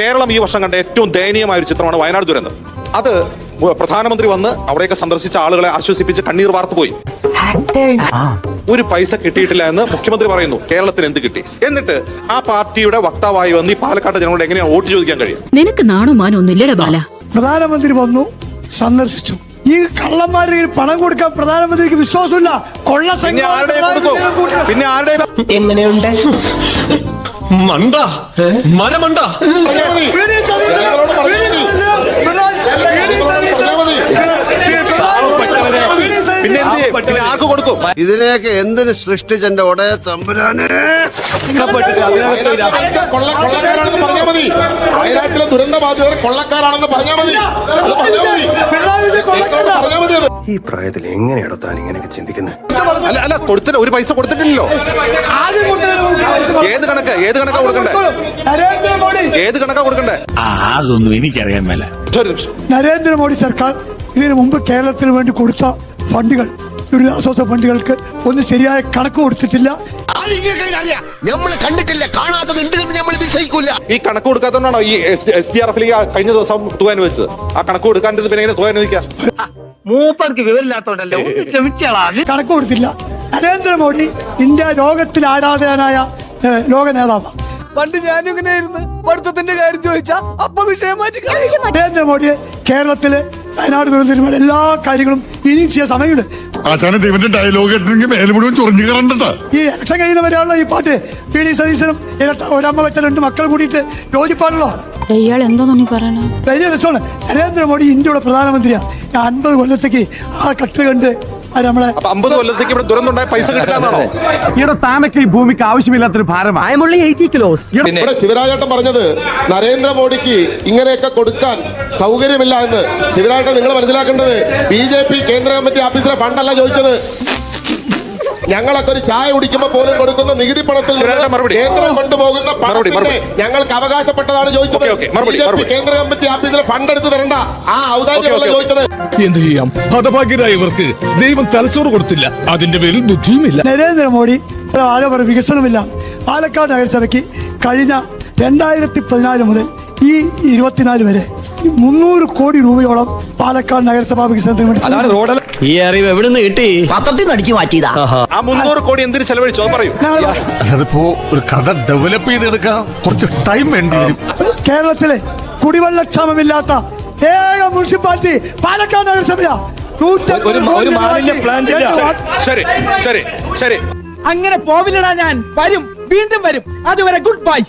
കേരളം ഈ വർഷം കണ്ട ഏറ്റവും ദയനീയമായ ഒരു ചിത്രമാണ് വയനാട് ദുരന്തം. അത് പ്രധാനമന്ത്രി വന്ന് അവിടെയൊക്കെ സന്ദർശിച്ച ആളുകളെ ആശ്വസിപ്പിച്ച് കണ്ണീർ വാർത്തു പോയി. ഒരു പൈസ കിട്ടിയിട്ടില്ല എന്ന് മുഖ്യമന്ത്രി പറയുന്നു. കേരളത്തിന് എന്ത് കിട്ടി? എന്നിട്ട് ആ പാർട്ടിയുടെ വക്താവായി വന്ന് ഈ പാലക്കാട് ജനങ്ങളോട് എങ്ങനെയാണ് വോട്ട് ചോദിക്കാൻ കഴിയും? നിനക്ക് നാണോ മാനോ ഒന്നുമില്ലടാ ബാല. പ്രധാനമന്ത്രി വന്നു, സന്ദർശിച്ചു. ഈ കള്ളന്മാരുടെ പണം കൊടുക്കാൻ പ്രധാനമന്ത്രിക്ക് വിശ്വാസമില്ല. കൊള്ള പിന്നെ ആരുടെ എങ്ങനെയുണ്ട് മണ്ട മരമണ്ട പിന്നെ പിന്നെ ആർക്ക് കൊടുക്കും? ഇതിനെയൊക്കെ എന്തിനു സൃഷ്ടിച്ചെന്റെ ഉടയ തമ്പുരാനെ? കൊള്ളക്കാരാണെന്ന് പറഞ്ഞാൽ മതി. വയനാട്ടിലെ ദുരന്ത ബാധിതർ കൊള്ളക്കാരാണെന്ന് പറഞ്ഞാൽ മതി. ഈ പ്രായത്തിൽ എങ്ങനെയാണോ താൻ ഇങ്ങനെയൊക്കെ ചിന്തിക്കുന്നത്? അല്ല കൊടുത്തിട്ട് ഒരു പൈസ കൊടുത്തിട്ടില്ലല്ലോ. ഏത് കണക്കാ കൊടുക്കണ്ടേ? ഏത് കണക്കാ കൊടുക്കണ്ടേ? അതൊന്നും എനിക്കറിയാൻ മേല. നരേന്ദ്രമോദി സർക്കാർ ഇതിനു മുമ്പ് കേരളത്തിന് വേണ്ടി കൊടുത്ത ഫണ്ടുകൾ, ദുരിതാശ്വാസ ഫണ്ടുകൾക്ക് ഒന്ന് ശരിയായ കണക്ക് കൊടുത്തിട്ടില്ല. നമ്മള് കണ്ടിട്ടില്ല, കാണാത്തത് ഉണ്ട് എന്ന് നമ്മൾ വിശ്വസിക്കൂല. ഈ കണക്ക് കൊടുക്കാത്തതുകൊണ്ടാണോ ഈ SDRF കഴിഞ്ഞ ദിവസം തുക അനുവദിച്ചത്? ആ കണക്ക് കൊടുക്കാണ്ട് പിന്നെ എങ്ങനെ തുക അനുവദിക്കാം? മൂപ്പർക്ക് വിവരമില്ലാത്തോണ്ടല്ലോ, കണക്ക് കൊടുത്തില്ല. നരേന്ദ്രമോദി ഇന്ത്യ ലോകത്തിൽ ആരാധകനായ ലോക നേതാവാണ്. പണ്ട് ഞാനും ഇങ്ങനെയായിരുന്നു. പഠിത്തത്തിന്റെ കാര്യം ചോദിച്ചാ അപ്പൊ വിഷയം മാറ്റി. നരേന്ദ്രമോദിയെ കേരളത്തില് വയനാട് ദുരന്തത്തിലുള്ള എല്ലാ കാര്യങ്ങളും ഇനിയും ചെയ്യാൻ സമയമുണ്ട്. ഇവന്റെ ഡയലോഗ് കേട്ടിട്ടുണ്ടെങ്കിൽ മേലെ മുഴുവൻ ചൊറിഞ്ഞു കയറണ്ട. ഈ ഇലക്ഷൻ കഴിയുന്നവരെയാണല്ലോ ഈ പാട്ട്. PD സതീശനും ഒരമ്മ വെച്ച 2 മക്കൾ കൂടിയിട്ട് യോജിപ്പാണല്ലോ. ഇയാൾ എന്തോന്നാ നീ പറയണ? വലിയ രസമാണ്. നരേന്ദ്രമോദി ഇന്ത്യയുടെ പ്രധാനമന്ത്രിയാണ്. 50 കൊല്ലത്തേക്ക് ആ കട്ട് കണ്ട് നമ്മളെ 50 കൊല്ലത്തേക്ക് ഇവിടെ ദുരന്തമുണ്ടായ പൈസ കിട്ടില്ലാന്നാണോ? ഇവിടെ താനൊക്കെ ഈ ഭൂമിക്ക് ആവശ്യമില്ലാത്തൊരു ഭാരമാണ്. ഇവിടെ ശിവരാജേട്ടൻ പറഞ്ഞത് നരേന്ദ്രമോദിക്ക് ഇങ്ങനെയൊക്കെ കൊടുക്കാൻ സൗകര്യമില്ല എന്ന്. ശിവരാജേട്ടൻ നിങ്ങൾ മനസ്സിലാക്കേണ്ടത് BJP കേന്ദ്ര കമ്മിറ്റി ഓഫീസിലെ ഫണ്ടല്ല ചോദിച്ചത്. ഞങ്ങളൊക്കെ ഒരു ചായ കുടിക്കുമ്പോൾ പോലും കൊടുക്കുന്ന നികുതി പണത്തിൽ കേന്ദ്രം കൊണ്ടുപോകുന്ന പണത്തിന്റെ ഞങ്ങൾക്ക് അവകാശപ്പെട്ടതാണ് ചോദിച്ചത്. BJP കേന്ദ്ര കമ്മിറ്റി ഓഫീസിലെ ഫണ്ട് എടുത്ത് തരണ്ട, ആ ഔദാര്യമല്ല ചോദിച്ചത്. എന്ത് ചെയ്യാം, ഹതഭാഗ്യരായവർക്ക് ദൈവം തലച്ചോറ് കൊടുത്തില്ല, അതിന്റെ പേരിൽ ബുദ്ധിയുമില്ല. നരേന്ദ്രമോദി ആലോചന വികസനമില്ല. പാലക്കാട് നഗരസഭയ്ക്ക് കഴിഞ്ഞ 2014 മുതൽ ഈ 24 വരെ 300 കോടി രൂപയോളം പാലക്കാട് നഗരസഭാ വികസനത്തിന് വേണ്ടി. ഈ അറിവ് എവിടെ നിന്ന് കിട്ടി? പത്രത്തിൽ നിന്ന് അടിച്ചു മാറ്റിയതാ. ആ 300 കോടി എന്തിനു ചെലവഴിച്ചു പറയൂ. അതിപ്പോ ഒരു കഥ ഡെവലപ്പ് ചെയ്തെടുക്കാൻ കുറച്ച് ടൈം വേണ്ടി വരും. കേരളത്തിലെ കുടിവെള്ളക്ഷാമമില്ലാത്ത ഏക മുനിസിപ്പാലിറ്റി പാലക്കാട് നഗരസഭയാ. ശരി ശരി ശരി, അങ്ങനെ പോവില്ലടാ. ഞാൻ വരും, വീണ്ടും വരും. അതുവരെ ഗുഡ് ബൈ.